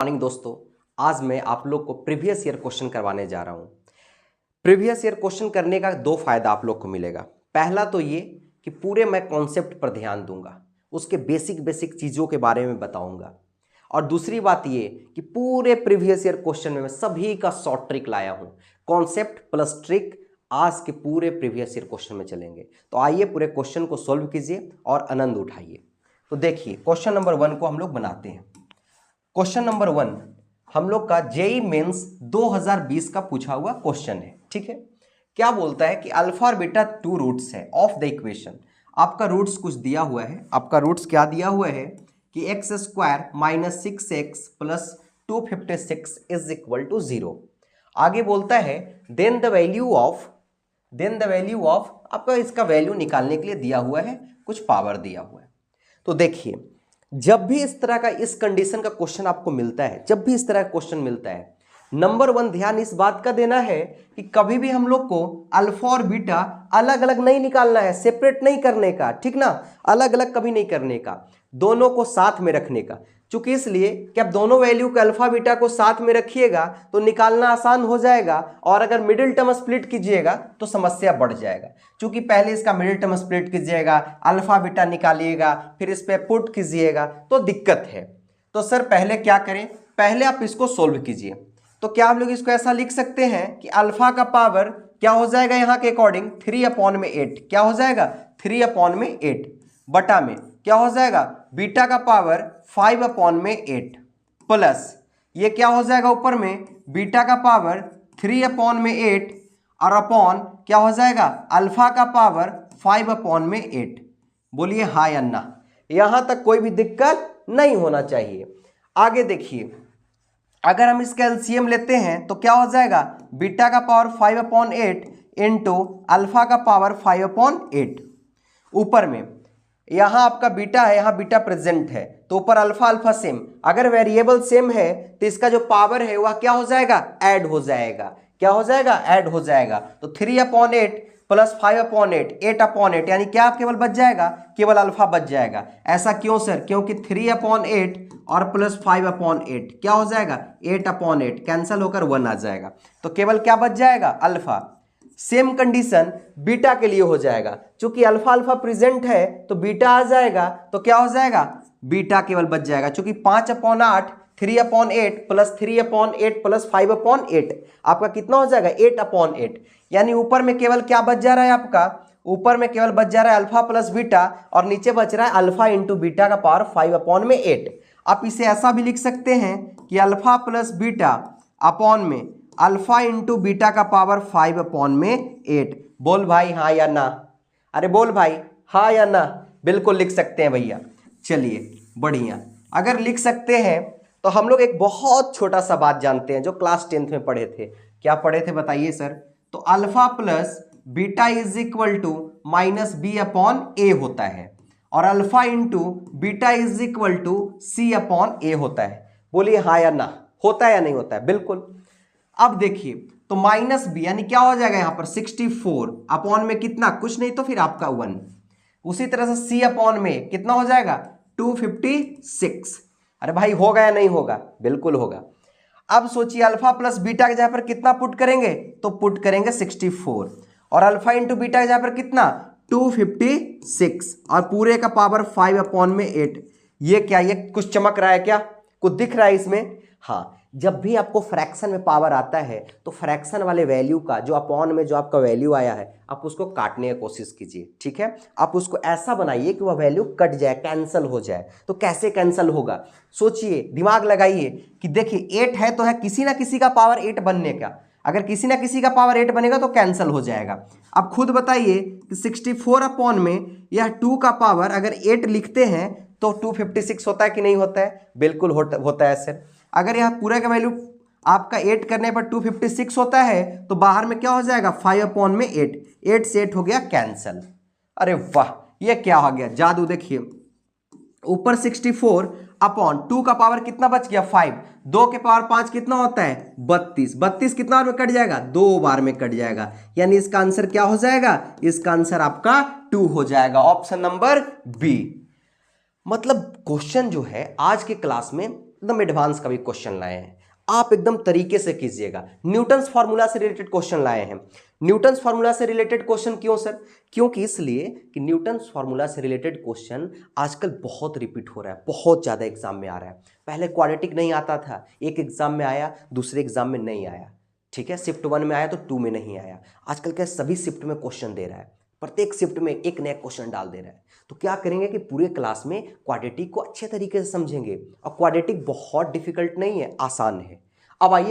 Morning दोस्तों, आज मैं आप लोग को प्रीवियस ईयर क्वेश्चन करवाने जा रहा हूं। प्रीवियस ईयर क्वेश्चन करने का दो फायदा आप लोग को मिलेगा। पहला तो ये कि पूरे मैं कॉन्सेप्ट पर ध्यान दूंगा, उसके बेसिक चीज़ों के बारे में बताऊंगा। और दूसरी बात ये कि पूरे प्रीवियस ईयर क्वेश्चन में मैं सभी का शॉर्ट ट्रिक लाया हूं। कॉन्सेप्ट प्लस ट्रिक आज के पूरे प्रीवियस ईयर क्वेश्चन में चलेंगे। तो आइए पूरे क्वेश्चन को सॉल्व कीजिए और आनंद उठाइए। तो देखिए, क्वेश्चन नंबर 1 को हम लोग बनाते हैं। क्वेश्चन नंबर 1 हम लोग का जेईई मेंस 2020 का पूछा हुआ क्वेश्चन है। ठीक है, क्या बोलता है कि अल्फा और बीटा टू रूट्स है ऑफ द इक्वेशन। आपका रूट्स कुछ दिया हुआ है। आपका रूट्स क्या दिया हुआ है कि X square minus 6x plus 256 is equal to 0। आगे बोलता है देन द वैल्यू ऑफ आपका इसका वैल्यू निकालने के लिए दिया हुआ है, कुछ पावर दिया हुआ है। तो देखिए, जब भी इस तरह का इस कंडीशन का क्वेश्चन आपको मिलता है, जब भी इस तरह का क्वेश्चन मिलता है, नंबर 1 ध्यान इस बात का देना है कि कभी भी हम लोग को अल्फा और बीटा अलग अलग नहीं निकालना है, सेपरेट नहीं करने का। ठीक ना, अलग अलग कभी नहीं करने का, दोनों को साथ में रखने का। चूंकि इसलिए कि आप दोनों वैल्यू के अल्फा बीटा को साथ में रखिएगा तो निकालना आसान हो जाएगा, और अगर मिडिल टर्म स्प्लिट कीजिएगा तो समस्या बढ़ जाएगा। चूंकि पहले इसका मिडिल टर्म स्प्लिट कीजिएगा, अल्फा बीटा निकालिएगा, फिर इस पर पुट कीजिएगा तो दिक्कत है। तो सर पहले क्या करें, पहले आप इसको सोल्व कीजिए। तो क्या आप लोग इसको ऐसा लिख सकते हैं कि अल्फा का पावर क्या हो जाएगा यहाँ के अकॉर्डिंग 3/8। क्या हो जाएगा 3/8 बटा में क्या हो जाएगा बीटा का पावर 5/8 प्लस ये क्या हो जाएगा ऊपर में बीटा का पावर 3/8 और अपॉन क्या हो जाएगा अल्फा का पावर 5/8। बोलिए हाँ या ना। यहां तक कोई भी दिक्कत नहीं होना चाहिए। आगे देखिए, अगर हम इसका एलसीएम लेते हैं तो क्या हो जाएगा बीटा का पावर 5/8 इंटू अल्फा का पावर 5/8। ऊपर में यहां आपका बीटा है, यहां बीटा प्रेजेंट है तो ऊपर अल्फा अल्फा सेम। अगर वेरिएबल सेम है तो इसका जो पावर है वह क्या हो जाएगा ऐड हो जाएगा। क्या हो जाएगा ऐड हो जाएगा। तो 3/8 प्लस 5/8 8/8 यानी क्या केवल बच जाएगा, केवल अल्फा बच जाएगा। ऐसा क्यों सर, क्योंकि 3/8 और प्लस 5/8 क्या हो जाएगा 8/8 कैंसिल होकर 1 आ जाएगा। तो केवल क्या बच जाएगा अल्फा। सेम कंडीशन बीटा के लिए हो जाएगा। चूंकि अल्फा अल्फा प्रेजेंट है तो बीटा आ जाएगा, तो क्या हो जाएगा बीटा केवल बच जाएगा। चूंकि 5/8 3/8 प्लस 3/8 प्लस 5/8 आपका कितना हो जाएगा 8/8। यानी ऊपर में केवल क्या बच जा रहा है आपका, ऊपर में केवल बच जा रहा है अल्फा प्लस बीटा और नीचे बच रहा है अल्फा इंटू बीटा का पावर 5/8। आप इसे ऐसा भी लिख सकते हैं कि अल्फा प्लस बीटा अपॉन में अल्फा इंटू बीटा का पावर 5/8। बोल भाई हाँ या ना, अरे बोल भाई हाँ या ना। बिल्कुल लिख सकते हैं भैया। चलिए बढ़िया, अगर लिख सकते हैं तो हम लोग एक बहुत छोटा सा बात जानते हैं जो क्लास 10th में पढ़े थे। क्या पढ़े थे बताइए सर। तो alpha plus beta is equal to -b/a होता है और alpha into beta is equal to c/a होता है। बोलिए हाँ या ना, होता है या नहीं होता है। बिल्कुल। अब देखिए, तो -b यानी क्या हो जाएगा यहाँ पर 64 अपॉन में कितना, कुछ नहीं तो फिर आपका 1। उसी तरह से c अपॉन में कितना हो जाएगा 256। अरे भाई होगा या नहीं होगा, बिल्कुल होगा। अब सोचिए अल्फा प्लस बीटा के जगह पर कितना पुट करेंगे, तो पुट करेंगे 64 और अल्फा इंटू बीटा के जगह पर कितना 256 और पूरे का पावर 5/8। ये क्या, ये कुछ चमक रहा है क्या, कुछ दिख रहा है इसमें। हाँ, जब भी आपको फ्रैक्शन में पावर आता है तो फ्रैक्शन वाले वैल्यू का जो अपॉन में जो आपका वैल्यू आया है आप उसको काटने की कोशिश कीजिए। ठीक है, आप उसको ऐसा बनाइए कि वह वैल्यू कट जाए, कैंसिल हो जाए। तो कैसे कैंसिल होगा, सोचिए, दिमाग लगाइए कि देखिए 8 है तो है किसी ना किसी का पावर 8 बनने का। अगर किसी ना किसी का पावर 8 बनेगा तो कैंसिल हो जाएगा। अब खुद बताइए कि 64 अपॉन में यह 2 का पावर अगर 8 लिखते हैं तो 256 होता है कि नहीं होता है। बिल्कुल होता है सर। अगर यह पूरा का वैल्यू आपका 8 करने पर 256 होता है तो बाहर में क्या हो जाएगा 5/8। 8 से 8 हो गया कैंसिल। अरे वाह, ये क्या हो गया जादू। देखिए ऊपर 64 अपॉन 2 का पावर कितना बच गया 5, 2 के पावर 5 कितना होता है 32। 32 कितना बार में कट जाएगा 2 बार में कट जाएगा। यानी इसका आंसर क्या हो जाएगा, इसका आंसर आपका 2 हो जाएगा, ऑप्शन नंबर बी। मतलब क्वेश्चन जो है आज के क्लास में एकदम एडवांस का भी क्वेश्चन लाए हैं, आप एकदम तरीके से कीजिएगा। न्यूटन्स फार्मूला से रिलेटेड क्वेश्चन लाए हैं। न्यूटन्स फार्मूला से रिलेटेड क्वेश्चन क्यों सर? क्योंकि इसलिए कि न्यूटन्स फार्मूला से रिलेटेड क्वेश्चन आजकल बहुत रिपीट हो रहा है, बहुत ज़्यादा एग्जाम में आ रहा है। पहले क्वाड्रेटिक नहीं आता था, एक एग्जाम में आया, दूसरे एग्जाम में नहीं आया, ठीक है, शिफ्ट 1 में आया तो 2 में नहीं आया। आजकल क्या सभी शिफ्ट में क्वेश्चन दे रहा है, प्रत्येक शिफ्ट में एक नया क्वेश्चन डाल दे रहा है। तो क्या करेंगे कि पूरे क्लास में क्वाड्रेटिक को अच्छे तरीके से समझेंगे। और क्वाड्रेटिक बहुत डिफिकल्ट नहीं है, आसान है। अब आइए